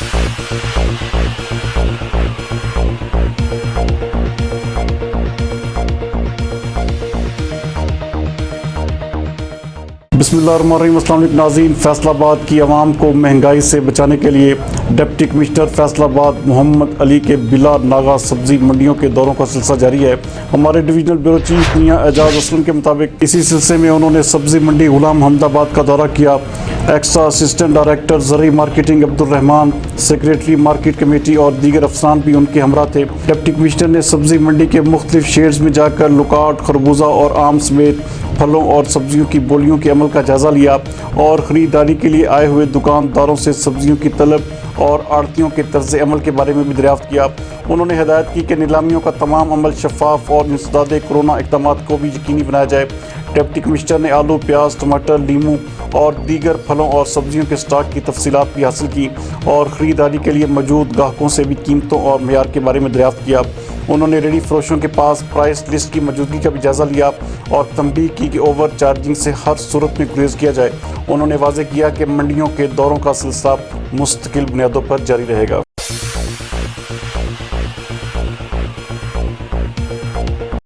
बिस्मिल्लाहिर्रहमानिर्रहीम। अस्सलाम वालेकुम नाज़रीन। फैसल आबाद की आवाम को महंगाई से बचाने के लिए डिप्टी कमिश्नर फैसल आबाद मोहम्मद अली के बिला नागा सब्ज़ी मंडियों के दौरों का सिलसिला जारी है। हमारे डिवीजनल ब्यूरो चीफ मियां एजाज असलम के मुताबिक इसी सिलसिले में उन्होंने सब्ज़ी मंडी गुलाम हमदाबाद का दौरा किया। एक्स्ट्रा असिस्टेंट डायरेक्टर ज़रूरी marketing Abdul Rahman, secretary market committee और दीगर अफसरान भी उनके हमरा थे। डिप्टी कमिश्नर ने सब्ज़ी मंडी के मुख्तलिफ शेड्स में जाकर लुकाट, खरबूजा और आम समेत फलों और सब्जियों की बोलियों के अमल का जायज़ा लिया और ख़रीदारी के लिए आए हुए दुकानदारों से सब्जियों की तलब और आड़तियों के तर्ज़ अमल के बारे में भी दरियाफ़्त किया। उन्होंने हिदायत की कि नीलामियों का तमाम अमल शफाफ और इंसदाद कोरोना इक़दाम को भी यकीनी बनाया जाए। डिप्टी कमिश्नर ने आलू, प्याज, टमाटर, लीमू और दीगर फलों और सब्जियों के स्टॉक की तफसीलात भी हासिल की और ख़रीदारी के लिए मौजूद ग्राहकों से भी कीमतों और मेयार के बारे में दरियाफ़्त किया। उन्होंने रेडी फरोशों के पास प्राइस लिस्ट की मौजूदगी का भी जायज़ा लिया और तंबीह की कि ओवर चार्जिंग से हर सूरत में गुरेज किया जाए। उन्होंने वाज़ेह किया कि मंडियों के दौरों का सिलसिला मुस्तकिल बुनियादों पर जारी रहेगा।